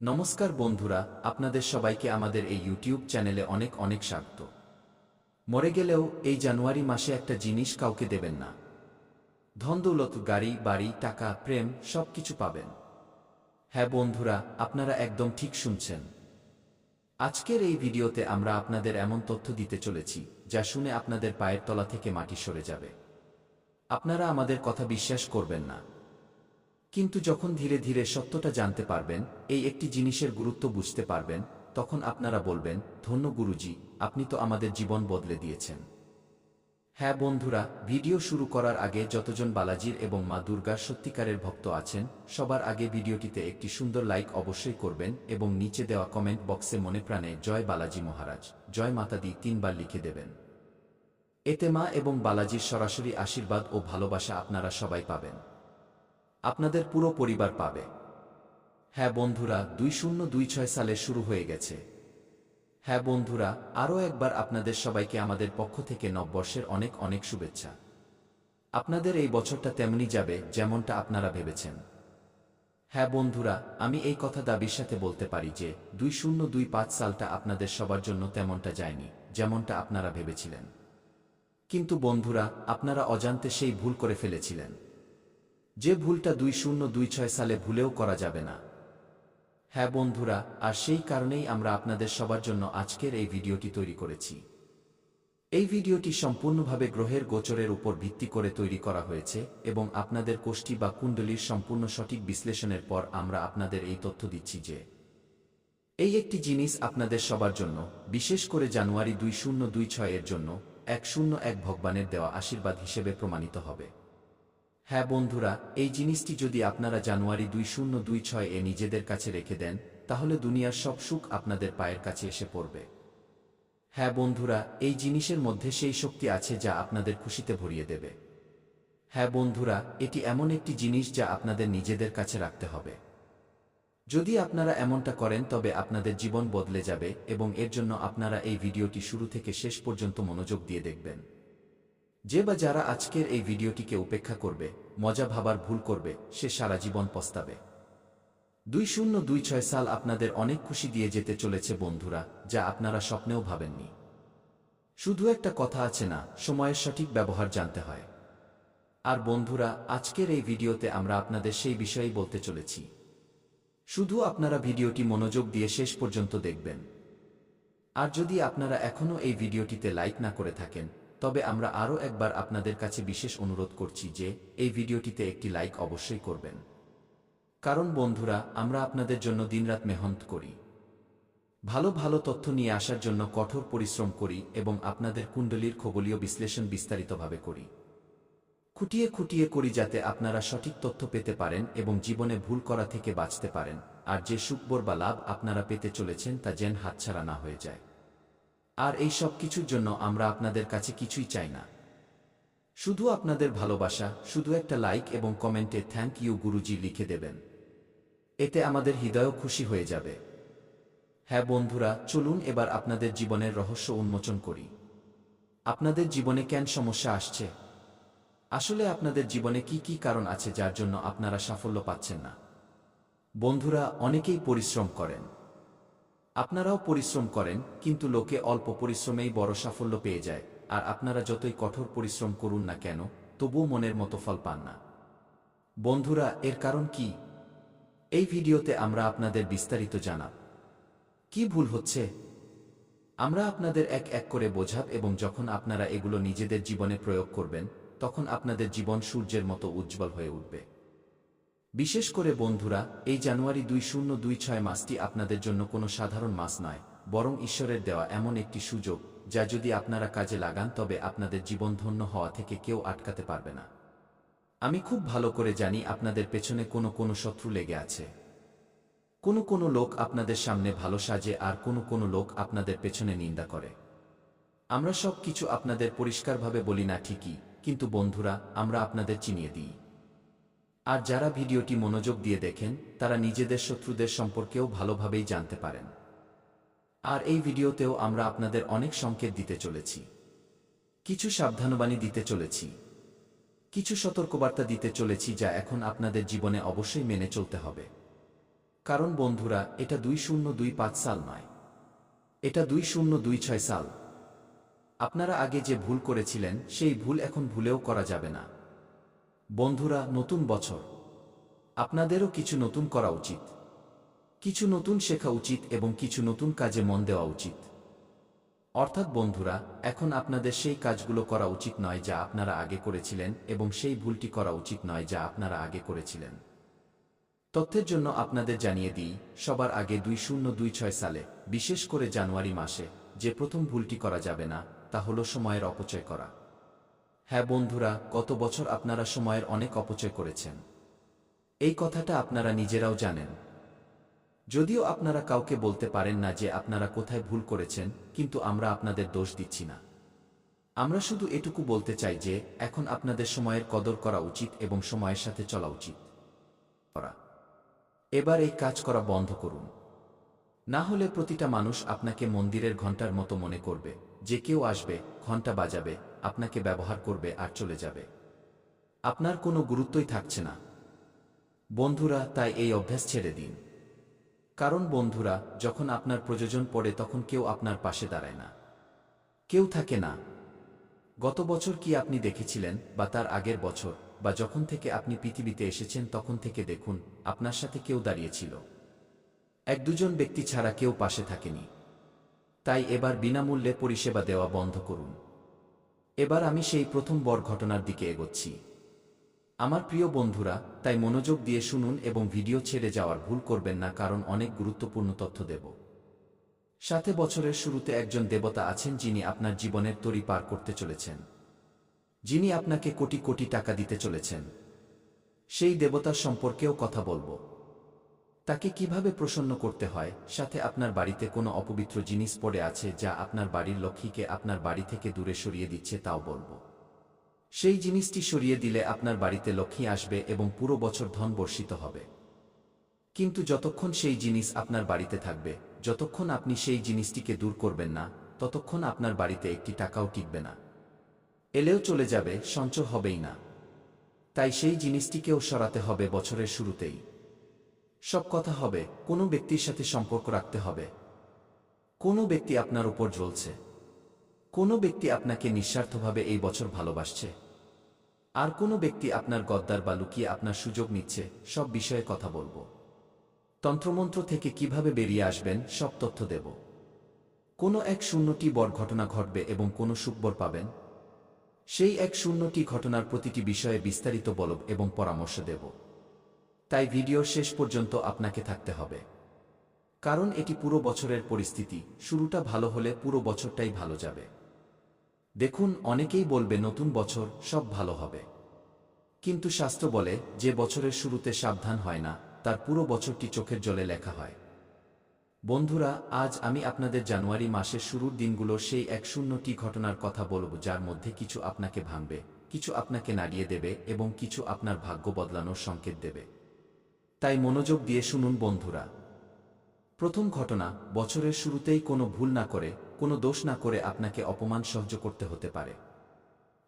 নমস্কার বন্ধুরা, আপনাদের সবাইকে আমাদের এই ইউটিউব চ্যানেলে অনেক অনেক স্বাগত। মরে গেলেও এই জানুয়ারি মাসে একটা জিনিস কাউকে দেবেন না। ধন দৌলত, গাড়ি বাড়ি, টাকা, প্রেম সব কিছু পাবেন। হ্যাঁ বন্ধুরা, আপনারা একদম ঠিক শুনছেন। আজকের এই ভিডিওতে আমরা আপনাদের এমন তথ্য দিতে চলেছি যা শুনে আপনাদের পায়ের তলা থেকে মাটি সরে যাবে। আপনারা আমাদের কথা বিশ্বাস করবেন না, কিন্তু যখন ধীরে ধীরে সত্যটা জানতে পারবেন, এই একটি জিনিসের গুরুত্ব বুঝতে পারবেন, তখন আপনারা বলবেন, ধন্য গুরুজি, আপনি তো আমাদের জীবন বদলে দিয়েছেন। হ্যাঁ বন্ধুরা, ভিডিও শুরু করার আগে যতজন বালাজির এবং মা দুর্গার সত্যিকারের ভক্ত আছেন, সবার আগে ভিডিওটিতে একটি সুন্দর লাইক অবশ্যই করবেন এবং নিচে দেওয়া কমেন্ট বক্সে মনে প্রাণে জয় বালাজি মহারাজ, জয় মাতা দি 3 বার লিখে দেবেন। এতে মা এবং বালাজির সরাসরি আশীর্বাদ ও ভালোবাসা আপনারা সবাই পাবেন। আপনাদের পুরো পরিবার পাবে। হ্যাঁ বন্ধুরা, 2026 সালে শুরু হয়ে গেছে। হ্যাঁ বন্ধুরা, আরও একবার আপনাদের সবাইকে আমাদের পক্ষ থেকে নববর্ষের অনেক অনেক শুভেচ্ছা। আপনাদের এই বছরটা তেমনি যাবে যেমনটা আপনারা ভেবেছেন। হ্যাঁ বন্ধুরা, আমি এই কথা দাবির সাথে বলতে পারি যে 2025 সালটা আপনাদের সবার জন্য তেমনটা যায়নি যেমনটা আপনারা ভেবেছিলেন। কিন্তু বন্ধুরা, আপনারা অজান্তে সেই ভুল করে ফেলেছিলেন, যে ভুলটা 2026 সালে ভুলেও করা যাবে না। হ্যাঁ বন্ধুরা, আর সেই কারণেই আমরা আপনাদের সবার জন্য আজকের এই ভিডিওটি তৈরি করেছি। এই ভিডিওটি সম্পূর্ণভাবে গ্রহের গোচরের উপর ভিত্তি করে তৈরি করা হয়েছে এবং আপনাদের কোষ্ঠী বা কুণ্ডলীর সম্পূর্ণ সঠিক বিশ্লেষণের পর আমরা আপনাদের এই তথ্য দিচ্ছি যে এই একটি জিনিস আপনাদের সবার জন্য, বিশেষ করে জানুয়ারি 2026 এর জন্য 101 ভগবানের দেওয়া আশীর্বাদ হিসেবে প্রমাণিত হবে। হ্যাঁ বন্ধুরা, এই জিনিসটি যদি আপনারা জানুয়ারি 2026 এ নিজেদের কাছে রেখে দেন, তাহলে দুনিয়ার সব সুখ আপনাদের পায়ের কাছে এসে পড়বে। হ্যাঁ বন্ধুরা, এই জিনিসের মধ্যে সেই শক্তি আছে যা আপনাদের খুশিতে ভরিয়ে দেবে। হ্যাঁ বন্ধুরা, এটি এমন একটি জিনিস যা আপনাদের নিজেদের কাছে রাখতে হবে। যদি আপনারা এমনটা করেন তবে আপনাদের জীবন বদলে যাবে এবং এর জন্য আপনারা এই ভিডিওটি শুরু থেকে শেষ পর্যন্ত মনোযোগ দিয়ে দেখবেন। যে বা যারা আজকের এই ভিডিওটিকে উপেক্ষা করবে, মজা ভাবার ভুল করবে, সে সারা জীবন পস্তাবে। 2026 সাল আপনাদের অনেক খুশি দিয়ে যেতে চলেছে বন্ধুরা, যা আপনারা স্বপ্নেও ভাবেননি। শুধু একটা কথা আছে না, সময়ের সঠিক ব্যবহার জানতে হয়। আর বন্ধুরা, আজকের এই ভিডিওতে আমরা আপনাদের সেই বিষয়েই বলতে চলেছি। শুধু আপনারা ভিডিওটি মনোযোগ দিয়ে শেষ পর্যন্ত দেখবেন। আর যদি আপনারা এখনও এই ভিডিওটিতে লাইক না করে থাকেন, তবে আমরা আরও একবার আপনাদের কাছে বিশেষ অনুরোধ করছি যে এই ভিডিওটিতে একটি লাইক অবশ্যই করবেন। কারণ বন্ধুরা, আমরা আপনাদের জন্য দিনরাত মেহনত করি, ভালো ভালো তথ্য নিয়ে আসার জন্য কঠোর পরিশ্রম করি এবং আপনাদের কুণ্ডলীর খগোলীয় বিশ্লেষণ বিস্তারিতভাবে করি, খুঁটিয়ে খুঁটিয়ে করি, যাতে আপনারা সঠিক তথ্য পেতে পারেন এবং জীবনে ভুল করা থেকে বাঁচতে পারেন, আর যে সুখবর বা লাভ আপনারা পেতে চলেছেন তা যেন হাতছাড়া না হয়ে যায়। আর এই সব কিছুর জন্য আমরা আপনাদের কাছে কিছুই চাই না, শুধু আপনাদের ভালোবাসা। শুধু একটা লাইক এবং কমেন্টে থ্যাংক ইউ গুরুজি লিখে দেবেন, এতে আমাদের হৃদয়ও খুশি হয়ে যাবে। হ্যাঁ বন্ধুরা, চলুন এবার আপনাদের জীবনের রহস্য উন্মোচন করি। আপনাদের জীবনে কেন সমস্যা আসছে? আসলে আপনাদের জীবনে কি কি কারণ আছে যার জন্য আপনারা সাফল্য পাচ্ছেন না? বন্ধুরা, অনেকেই পরিশ্রম করেন, আপনারাও পরিশ্রম করেন, কিন্তু লোকে অল্প পরিশ্রমেই বড় সাফল্য পেয়ে যায়, আর আপনারা যতই কঠোর পরিশ্রম করুন না কেন, তবুও মনের মতো ফল পান না। বন্ধুরা, এর কারণ কি? এই ভিডিওতে আমরা আপনাদের বিস্তারিত জানাব। কি ভুল হচ্ছে আমরা আপনাদের এক এক করে বোঝাব, এবং যখন আপনারা এগুলো নিজেদের জীবনে প্রয়োগ করবেন, তখন আপনাদের জীবন সূর্যের মতো উজ্জ্বল হয়ে উঠবে। বিশেষ করে বন্ধুরা, এই জানুয়ারি 2026 মাসটি আপনাদের জন্য কোনো সাধারণ মাস নয়, বরং ঈশ্বরের দেওয়া এমন একটি সুযোগ, যা যদি আপনারা কাজে লাগান তবে আপনাদের জীবন ধন্য হওয়া থেকে কেউ আটকাতে পারবে না। আমি খুব ভালো করে জানি আপনাদের পেছনে কোনো শত্রু লেগে আছে। কোনো লোক আপনাদের সামনে ভালো সাজে, আর কোনো লোক আপনাদের পেছনে নিন্দা করে। আমরা সব কিছু আপনাদের পরিষ্কারভাবে বলি না ঠিকই, কিন্তু বন্ধুরা, আমরা আপনাদের চিনিয়ে দিই। আর যারা ভিডিওটি মনোযোগ দিয়ে দেখেন, তারা নিজেদের শত্রুদের সম্পর্কেও ভালোভাবেই জানতে পারেন। আর এই ভিডিওতেও আমরা আপনাদের অনেক সংকেত দিতে চলেছি, কিছু সাবধানবাণী দিতে চলেছি, কিছু সতর্কবার্তা দিতে চলেছি, যা এখন আপনাদের জীবনে অবশ্যই মেনে চলতে হবে। কারণ বন্ধুরা, এটা 2025 সাল নয়, এটা 2026 সাল। আপনারা আগে যে ভুল করেছিলেন সেই ভুল এখন ভুলেও করা যাবে না। বন্ধুরা, নতুন বছর, আপনাদেরও কিছু নতুন করা উচিত, কিছু নতুন শেখা উচিত এবং কিছু নতুন কাজে মন দেওয়া উচিত। অর্থাৎ বন্ধুরা, এখন আপনাদের সেই কাজগুলো করা উচিত নয় যা আপনারা আগে করেছিলেন এবং সেই ভুলটি করা উচিত নয় যা আপনারা আগে করেছিলেন। তথ্যের জন্য আপনাদের জানিয়ে দিই, সবার আগে 2026 সালে, বিশেষ করে জানুয়ারি মাসে, যে প্রথম ভুলটি করা যাবে না তা হলো সময়ের অপচয় করা। হ্যাঁ বন্ধুরা, গত বছর আপনারা সময়ের অনেক অপচয় করেছেন। এই কথাটা আপনারা নিজেরাও জানেন। যদিও আপনারা কাউকে বলতে পারেন না যে আপনারা কোথায় ভুল করেছেন, কিন্তু আমরা আপনাদের দোষ দিচ্ছি না। আমরা শুধু এটুকু বলতে চাই যে এখন আপনাদের সময়ের কদর করা উচিত এবং সময়ের সাথে চলা উচিত। এবার এই কাজ করা বন্ধ করুন, না হলে প্রতিটা মানুষ আপনাকে মন্দিরের ঘণ্টার মতো মনে করবে, যে কেউ আসবে, ঘণ্টা বাজাবে, আপনাকে ব্যবহার করবে আর চলে যাবে। আপনার কোনো গুরুত্বই থাকছে না। বন্ধুরা, তাই এই অভ্যাস ছেড়ে দিন। কারণ বন্ধুরা, যখন আপনার প্রয়োজন পড়ে তখন কেউ আপনার পাশে দাঁড়ায় না, কেউ থাকে না। গত বছর কি আপনি দেখেছিলেন, বা তার আগের বছর, বা যখন থেকে আপনি পৃথিবীতে এসেছেন তখন থেকে দেখুন, আপনার সাথে কেউ দাঁড়িয়েছিল? এক দুজন ব্যক্তি ছাড়া কেউ পাশে থাকেনি। তাই এবার বিনামূল্যে পরিষেবা দেওয়া বন্ধ করুন। এবার আমি সেই প্রথম বড় ঘটনার দিকে এগোচ্ছি। আমার প্রিয় বন্ধুরা, তাই মনোযোগ দিয়ে শুনুন এবং ভিডিও ছেড়ে যাওয়ার ভুল করবেন না, কারণ অনেক গুরুত্বপূর্ণ তথ্য দেব। সাথে বছরের শুরুতে একজন দেবতা আছেন যিনি আপনার জীবনের তরি পার করতে চলেছেন, যিনি আপনাকে কোটি কোটি টাকা দিতে চলেছেন। সেই দেবতার সম্পর্কেও কথা বলবো। তাকে কিভাবে প্রসন্ন করতে হয়, সাথে আপনার বাড়িতে কোনো অপবিত্র জিনিস পড়ে আছে যা আপনার বাড়ির লক্ষ্মীকে আপনার বাড়ি থেকে দূরে সরিয়ে দিচ্ছে তাও বলবো। সেই জিনিসটি সরিয়ে দিলে আপনার বাড়িতে লক্ষ্মী আসবে এবং পুরো বছর ধন বর্ষিত হবে। কিন্তু যতক্ষণ সেই জিনিস আপনার বাড়িতে থাকবে, যতক্ষণ আপনি সেই জিনিসটিকে দূর করবেন না, ততক্ষণ আপনার বাড়িতে একটি টাকাও টিকবে না। এলেও চলে যাবে, সঞ্চয় হবেই না। তাই সেই জিনিসটিকেও সরাতে হবে বছরের শুরুতেই। সব কথা হবে, কোনো ব্যক্তির সাথে সম্পর্ক রাখতে হবে। কোনো ব্যক্তি আপনার উপর জ্বলছে, কোনো ব্যক্তি আপনাকে নিঃস্বার্থভাবে এই বছর ভালোবাসছে, আর কোনো ব্যক্তি আপনার গদ্দার বা লুকিয়ে আপনার সুযোগ নিচ্ছে। সব বিষয়ে কথা বলবো। তন্ত্রমন্ত্র থেকে কিভাবে বেরিয়ে আসবেন সব তথ্য দেব। কোনো 1-0টি বড় ঘটনা ঘটবে এবং কোনো সুখবর পাবেন। সেই 1-0টি ঘটনার প্রতিটি বিষয়ে বিস্তারিত বলব এবং পরামর্শ দেব। তাই ভিডিওর শেষ পর্যন্ত আপনাকে থাকতে হবে, কারণ এটি পুরো বছরের পরিস্থিতি। শুরুটা ভালো হলে পুরো বছরটাই ভালো যাবে। দেখুন, অনেকেই বলবে নতুন বছর, সব ভালো হবে। কিন্তু শাস্ত্র বলে, যে বছরের শুরুতে সাবধান হয় না তার পুরো বছরটি চোখের জলে লেখা হয়। বন্ধুরা, আজ আমি আপনাদের জানুয়ারি মাসের শুরুর দিনগুলোর সেই 1-0টি ঘটনার কথা বলব, যার মধ্যে কিছু আপনাকে ভাঙবে, কিছু আপনাকে নাড়িয়ে দেবে এবং কিছু আপনার ভাগ্য বদলানোর সংকেত দেবে। তাই মনোযোগ দিয়ে শুনুন বন্ধুরা। প্রথম ঘটনা, বছরের শুরুতেই কোনো ভুল না করে, কোনো দোষ না করে আপনাকে অপমান সহ্য করতে হতে পারে।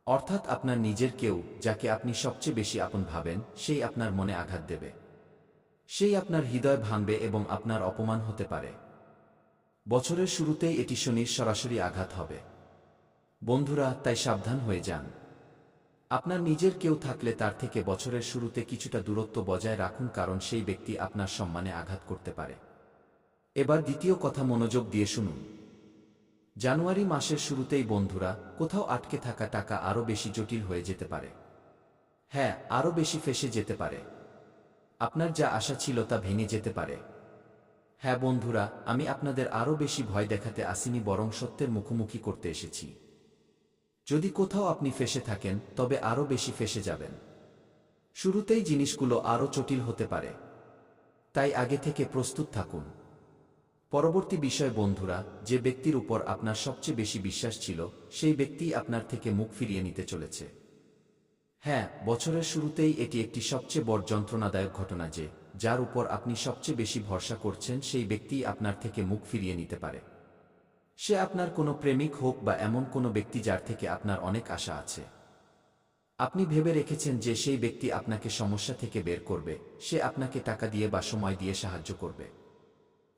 অর্থাৎ আপনার নিজের কেউ, যাকে আপনি সবচেয়ে বেশি আপন ভাবেন, সেই আপনার মনে আঘাত দেবে। সেই আপনার হৃদয় ভাঙবে এবং আপনার অপমান হতে পারে। বছরের শুরুতেই এটি শনির সরাসরি আঘাত হবে। বন্ধুরা, তাই সাবধান হয়ে যান। আপনার নিজের কেউ থাকলে তার থেকে বছরের শুরুতে কিছুটা দূরত্ব বজায় রাখুন, কারণ সেই ব্যক্তি আপনার সম্মানে আঘাত করতে পারে। এবার দ্বিতীয় কথা, মনোযোগ দিয়ে শুনুন। জানুয়ারি মাসের শুরুতেই বন্ধুরা, কোথাও আটকে থাকা টাকা আরও বেশি জটিল হয়ে যেতে পারে। হ্যাঁ, আরও বেশি ফেঁসে যেতে পারে। আপনার যা আশা ছিল তা ভেঙে যেতে পারে। হ্যাঁ বন্ধুরা, আমি আপনাদের আরও বেশি ভয় দেখাতে আসিনি, বরং সত্যের মুখোমুখি করতে এসেছি। যদি কোথাও আপনি ফেঁসে থাকেন, তবে আরও বেশি ফেঁসে যাবেন। শুরুতেই জিনিসগুলো আরও জটিল হতে পারে, তাই আগে থেকে প্রস্তুত থাকুন। পরবর্তী বিষয় বন্ধুরা, যে ব্যক্তির উপর আপনার সবচেয়ে বেশি বিশ্বাস ছিল, সেই ব্যক্তি আপনার থেকে মুখ ফিরিয়ে নিতে চলেছে। হ্যাঁ, বছরের শুরুতেই এটি একটি সবচেয়ে বড় যন্ত্রণাদায়ক ঘটনা যে, যার উপর আপনি সবচেয়ে বেশি ভরসা করছেন, সেই ব্যক্তি আপনার থেকে মুখ ফিরিয়ে নিতে পারে। সে আপনার কোনো প্রেমিক হোক বা এমন কোনো ব্যক্তি যার থেকে আপনার অনেক আশা আছে। আপনি ভেবে রেখেছেন যে সেই ব্যক্তি আপনাকে সমস্যা থেকে বের করবে, সে আপনাকে টাকা দিয়ে বা সময় দিয়ে সাহায্য করবে।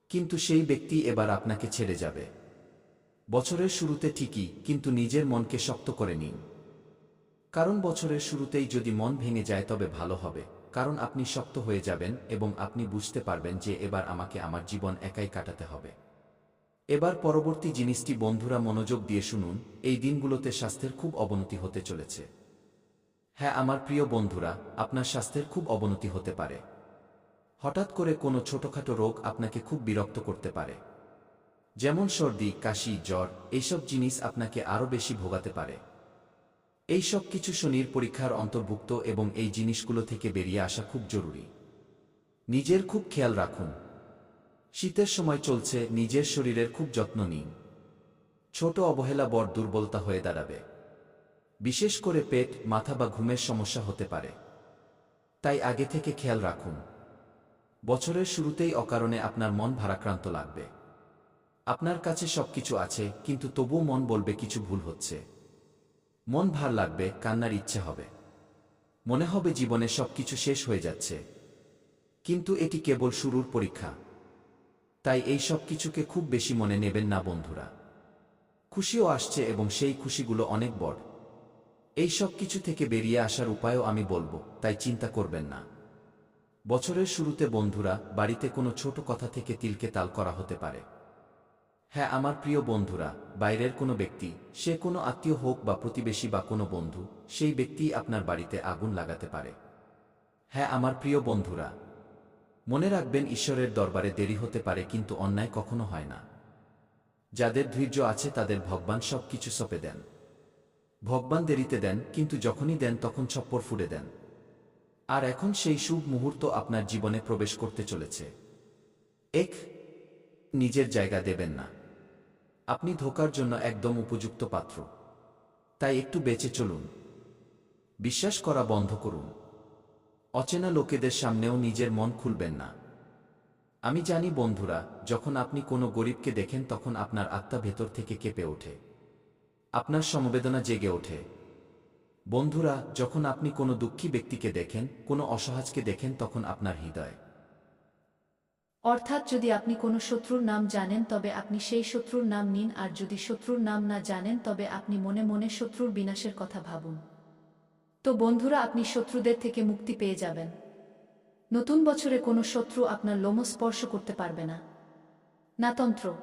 কিন্তু সেই ব্যক্তি এবার আপনাকে ছেড়ে যাবে। বছরের শুরুতে ঠিকই, কিন্তু নিজের মনকে শক্ত করে নিন। কারণ বছরের শুরুতেই যদি মন ভেঙে যায় তবে ভালো হবে, কারণ আপনি শক্ত হয়ে যাবেন এবং আপনি বুঝতে পারবেন যে এবার আমাকে আমার জীবন একাই কাটাতে হবে। এবার পরবর্তী জিনিসটি বন্ধুরা মনোযোগ দিয়ে শুনুন, এই দিনগুলোতে স্বাস্থ্যের খুব অবনতি হতে চলেছে। হ্যাঁ আমার প্রিয় বন্ধুরা, আপনার স্বাস্থ্যের খুব অবনতি হতে পারে। হঠাৎ করে কোনো ছোটখাটো রোগ আপনাকে খুব বিরক্ত করতে পারে। যেমন সর্দি, কাশি, জ্বর, এইসব জিনিস আপনাকে আরও বেশি ভোগাতে পারে। এই সব কিছু শনির পরীক্ষার অন্তর্ভুক্ত এবং এই জিনিসগুলো থেকে বেরিয়ে আসা খুব জরুরি। নিজের খুব খেয়াল রাখুন। শীতের সময় চলছে, নিজের শরীরের খুব যত্ন নিন। ছোট অবহেলা বড় দুর্বলতা হয়ে দাঁড়াবে। বিশেষ করে পেট, মাথা বা ঘুমের সমস্যা হতে পারে। তাই আগে থেকে খেয়াল রাখুন। বছরের শুরুতেই অকারণে আপনার মন ভারাক্রান্ত লাগবে। আপনার কাছে সবকিছু আছে, কিন্তু তবুও মন বলবে কিছু ভুল হচ্ছে। মন ভার লাগবে, কান্নার ইচ্ছে হবে। মনে হবে জীবনে সবকিছু শেষ হয়ে যাচ্ছে। কিন্তু এটি কেবল শুরুর পরীক্ষা। তাই এই সব কিছুকে খুব বেশি মনে নেবেন না বন্ধুরা। খুশিও আসছে এবং সেই খুশিগুলো অনেক বড়। এই সব কিছু থেকে বেরিয়ে আসার উপায়ও আমি বলবো, তাই চিন্তা করবেন না। বছরের শুরুতে বন্ধুরা, বাড়িতে কোনো ছোট কথা থেকে তিলকে তাল করা হতে পারে। হ্যাঁ আমার প্রিয় বন্ধুরা, বাইরের কোনো ব্যক্তি, সে কোনো আত্মীয় হোক বা প্রতিবেশী বা কোনো বন্ধু, সেই ব্যক্তিই আপনার বাড়িতে আগুন লাগাতে পারে। হ্যাঁ আমার প্রিয় বন্ধুরা, মনে রাখবেন ঈশ্বরের দরবারে দেরি হতে পারে কিন্তু অন্যায় কখনো হয় না। যাদের ধৈর্য আছে তাদের ভগবান সব কিছু সঁপে দেন। ভগবান দেরিতে দেন, কিন্তু যখনই দেন তখন ছপ্পর ফুঁড়ে দেন। আর এখন সেই শুভ মুহূর্ত আপনার জীবনে প্রবেশ করতে চলেছে। নিজের জায়গা দেবেন না। আপনি ধোঁকার জন্য একদম উপযুক্ত পাত্র। তাই একটু বেঁচে চলুন। বিশ্বাস করা বন্ধ করুন। অচেনা লোকেদের সামনেও নিজের মন খুলবেন না। আমি জানি বন্ধুরা, যখন আপনি কোনো গরিবকে দেখেন তখন আপনার আত্মা ভেতর থেকে কেঁপে ওঠে। আপনার সমবেদনা জেগে ওঠে। বন্ধুরা, যখন আপনি কোনো দুঃখী ব্যক্তিকে দেখেন, কোনো অসহায়কে দেখেন, তখন আপনার হৃদয়। অর্থাৎ যদি আপনি কোনো শত্রুর নাম জানেন তবে আপনি সেই শত্রুর নাম নিন, আর যদি শত্রুর নাম না জানেন তবে আপনি মনে মনে শত্রুর বিনাশের কথা ভাবুন। তো বন্ধুরা, আপনি শত্রুদের থেকে মুক্তি পেয়ে যাবেন। নতুন বছরে কোনো শত্রু আপনার লোম স্পর্শ করতে পারবে না। না তন্ত্র,